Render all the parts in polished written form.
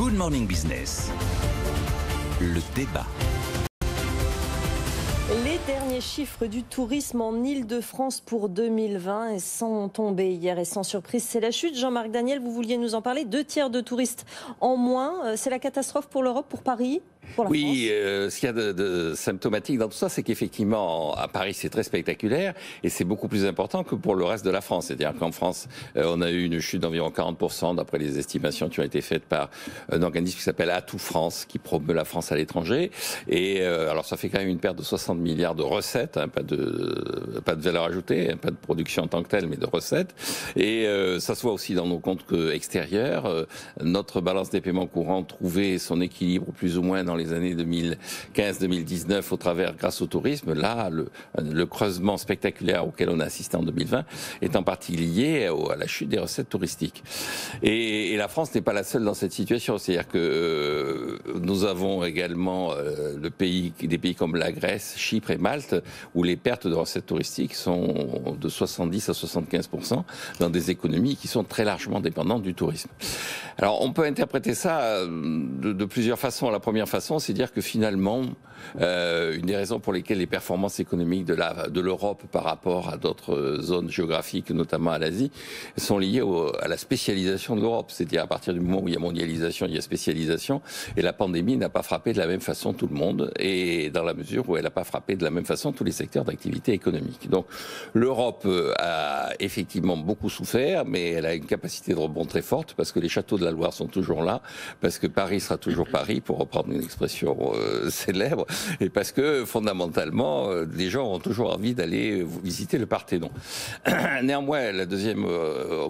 Good Morning Business. Le débat. Les derniers chiffres du tourisme en Île-de-France pour 2020 sont tombés hier et sans surprise, c'est la chute. Jean-Marc Daniel, vous vouliez nous en parler. 2 tiers de touristes en moins. C'est la catastrophe pour l'Europe, pour Paris, pour la France. Ce qu'il y a de symptomatique dans tout ça, c'est qu'effectivement, à Paris, c'est très spectaculaire et c'est beaucoup plus important que pour le reste de la France. C'est-à-dire qu'en France, on a eu une chute d'environ 40% d'après les estimations qui ont été faites par un organisme qui s'appelle Atout France, qui promeut la France à l'étranger. Et alors, ça fait quand même une perte de 60 milliards de recettes, hein, pas de valeur ajoutée, hein, pas de production en tant que telle, mais de recettes. Et ça se voit aussi dans nos comptes extérieurs. Notre balance des paiements courants trouvait son équilibre plus ou moins dans les années 2015-2019 grâce au tourisme. Là, le creusement spectaculaire auquel on a assisté en 2020 est en partie lié à la chute des recettes touristiques. Et la France n'est pas la seule dans cette situation. C'est-à-dire que nous avons également des pays comme la Grèce, Chypre et Malte, où les pertes de recettes touristiques sont de 70 à 75% dans des économies qui sont très largement dépendantes du tourisme. Alors, on peut interpréter ça de plusieurs façons. La première façon, c'est dire que finalement, une des raisons pour lesquelles les performances économiques de l'Europe par rapport à d'autres zones géographiques, notamment à l'Asie, sont liées à la spécialisation de l'Europe. C'est-à-dire à partir du moment où il y a mondialisation, il y a spécialisation, et la pandémie n'a pas frappé de la même façon tout le monde, et dans la mesure où elle n'a pas frappé de la même façon tous les secteurs d'activité économique. Donc l'Europe a effectivement beaucoup souffert, mais elle a une capacité de rebond très forte, parce que les châteaux de la Loire sont toujours là, parce que Paris sera toujours Paris, pour reprendre une expression célèbre, et parce que fondamentalement, les gens ont toujours envie d'aller visiter le Parthénon. Néanmoins, le deuxième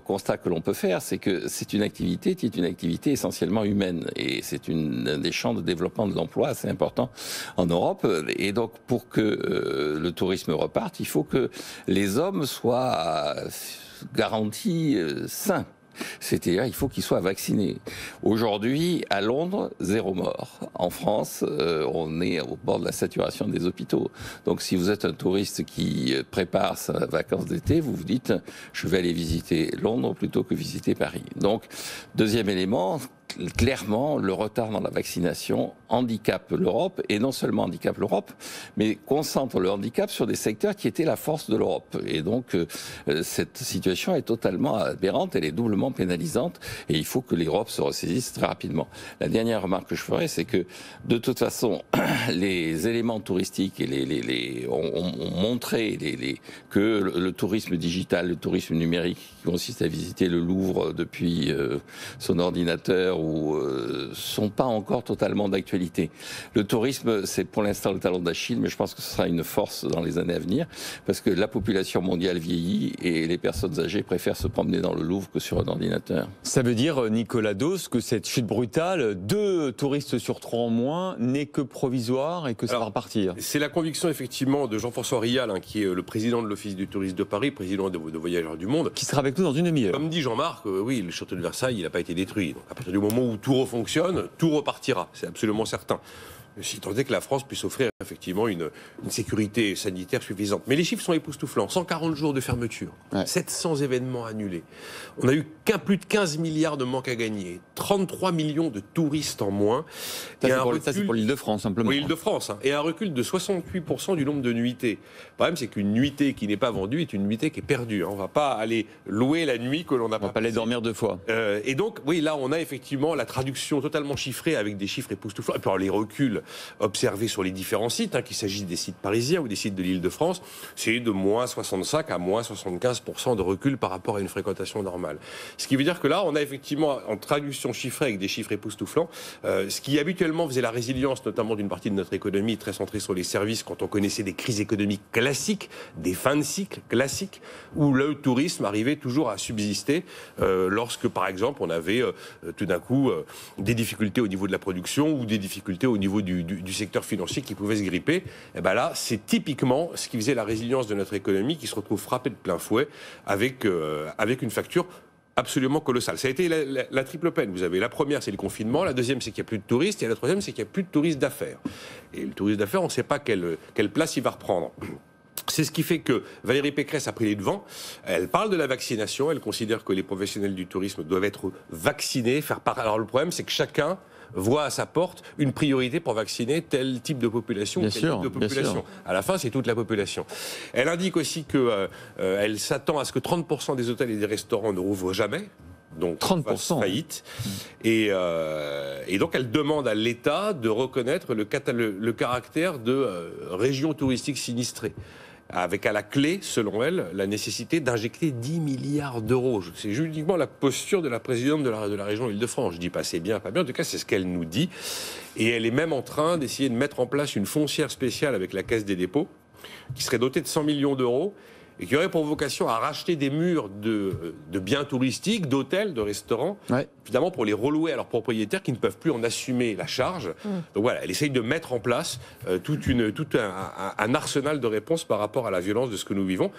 constat que l'on peut faire, c'est que c'est une activité qui est une activité essentiellement humaine, et c'est un des champs de développement de l'emploi assez important en Europe. Et donc, pour que le tourisme reparte, il faut que les hommes soient garantis sains. C'est-à-dire, il faut qu'ils soient vaccinés. Aujourd'hui, à Londres, 0 mort. En France, on est au bord de la saturation des hôpitaux. Donc, si vous êtes un touriste qui prépare sa vacances d'été, vous vous dites, je vais aller visiter Londres plutôt que visiter Paris. Donc, deuxième élément, clairement, le retard dans la vaccination handicape l'Europe, et non seulement handicape l'Europe, mais concentre le handicap sur des secteurs qui étaient la force de l'Europe. Et donc, cette situation est totalement aberrante, elle est doublement pénalisante, et il faut que l'Europe se ressaisisse très rapidement. La dernière remarque que je ferai, c'est que, de toute façon, les éléments touristiques ont montré que le tourisme digital, le tourisme numérique, qui consiste à visiter le Louvre depuis son ordinateur, sont pas encore totalement d'actualité. Le tourisme, c'est pour l'instant le talon d'Achille, mais je pense que ce sera une force dans les années à venir, parce que la population mondiale vieillit et les personnes âgées préfèrent se promener dans le Louvre que sur un ordinateur. Ça veut dire, Nicolas Dos, que cette chute brutale, 2 touristes sur 3 en moins, n'est que provisoire et que ça va repartir. C'est la conviction effectivement de Jean-François Rial, qui est le président de l'Office du tourisme de Paris, président de Voyageurs du Monde. Qui sera avec nous dans une demi-heure. Comme dit Jean-Marc, oui, le château de Versailles, il n'a pas été détruit. Donc, à partir du moment où tout refonctionne, tout repartira, c'est absolument certain. Si tant est que la France puisse offrir effectivement une sécurité sanitaire suffisante. Mais les chiffres sont époustouflants. 140 jours de fermeture, 700 événements annulés. On a eu plus de 15 milliards de manque à gagner, 33 millions de touristes en moins. Ça, c'est pour l'Île-de-France, simplement. Oui, l'Île-de-France. Et un recul de 68% du nombre de nuitées. Le problème, c'est qu'une nuitée qui n'est pas vendue est une nuitée qui est perdue. On ne va pas aller louer la nuit que l'on n'a pas. On ne va pas aller dormir 2 fois. Et donc, oui, là, on a effectivement la traduction totalement chiffrée avec des chiffres époustouflants. Et puis, les reculs observés sur les différents sites, qu'il s'agisse des sites parisiens ou des sites de l'Île-de-France, c'est de moins 65 à moins 75% de recul par rapport à une fréquentation normale. Ce qui veut dire que là, on a effectivement, en traduction chiffrée avec des chiffres époustouflants, ce qui habituellement faisait la résilience, notamment d'une partie de notre économie très centrée sur les services, quand on connaissait des crises économiques classiques, des fins de cycle classiques, où le tourisme arrivait toujours à subsister lorsque, par exemple, on avait tout d'un coup des difficultés au niveau de la production ou des difficultés au niveau du secteur financier qui pouvaient se gripper. Et ben là, c'est typiquement ce qui faisait la résilience de notre économie qui se retrouve frappée de plein fouet avec une facture absolument colossale. Ça a été la triple peine. Vous avez la première, c'est le confinement. La deuxième, c'est qu'il n'y a plus de touristes. Et la troisième, c'est qu'il n'y a plus de touristes d'affaires. Et le touriste d'affaires, on ne sait pas quelle place il va reprendre. C'est ce qui fait que Valérie Pécresse a pris les devants. Elle parle de la vaccination. Elle considère que les professionnels du tourisme doivent être vaccinés. Alors le problème, c'est que chacun voit à sa porte une priorité pour vacciner tel type de population ou tel type de population. À la fin, c'est toute la population. Elle indique aussi qu'elle s'attend à ce que 30% des hôtels et des restaurants ne rouvrent jamais. Donc 30% faillite. Et donc elle demande à l'État de reconnaître le caractère de région touristique sinistrée. Avec à la clé, selon elle, la nécessité d'injecter 10 milliards d'euros. C'est uniquement la posture de la présidente de la région Île-de-France. Je ne dis pas c'est bien, pas bien, en tout cas c'est ce qu'elle nous dit. Et elle est même en train d'essayer de mettre en place une foncière spéciale avec la Caisse des dépôts, qui serait dotée de 100 millions d'euros, et qui aurait pour vocation à racheter des murs de biens touristiques, d'hôtels, de restaurants, évidemment pour les relouer à leurs propriétaires qui ne peuvent plus en assumer la charge. Donc voilà, elle essaye de mettre en place tout un arsenal de réponses par rapport à la violence de ce que nous vivons.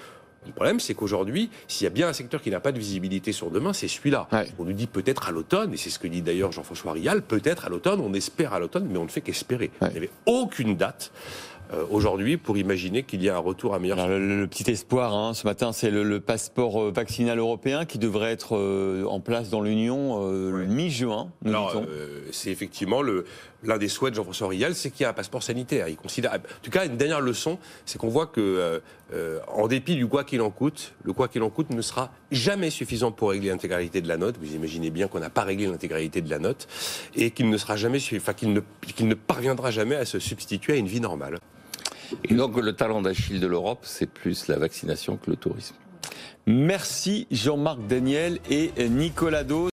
Le problème, c'est qu'aujourd'hui, s'il y a bien un secteur qui n'a pas de visibilité sur demain, c'est celui-là. On nous dit peut-être à l'automne, et c'est ce que dit d'ailleurs Jean-François Rial, peut-être à l'automne, on espère à l'automne, mais on ne fait qu'espérer. Il n'y avait aucune date aujourd'hui pour imaginer qu'il y a un retour à meilleur. Alors, le petit espoir, ce matin, c'est le passeport vaccinal européen qui devrait être en place dans l'Union mi-juin. C'est effectivement l'un des souhaits de Jean-François Rial, c'est qu'il y a un passeport sanitaire. Il considère, en tout cas, une dernière leçon, c'est qu'on voit que, en dépit du quoi qu'il en coûte, le quoi qu'il en coûte ne sera jamais suffisant pour régler l'intégralité de la note. Vous imaginez bien qu'on n'a pas réglé l'intégralité de la note et qu'il ne parviendra jamais à se substituer à une vie normale. Et donc le talent d'Achille de l'Europe, c'est plus la vaccination que le tourisme. Merci Jean-Marc Daniel et Nicolas Dose.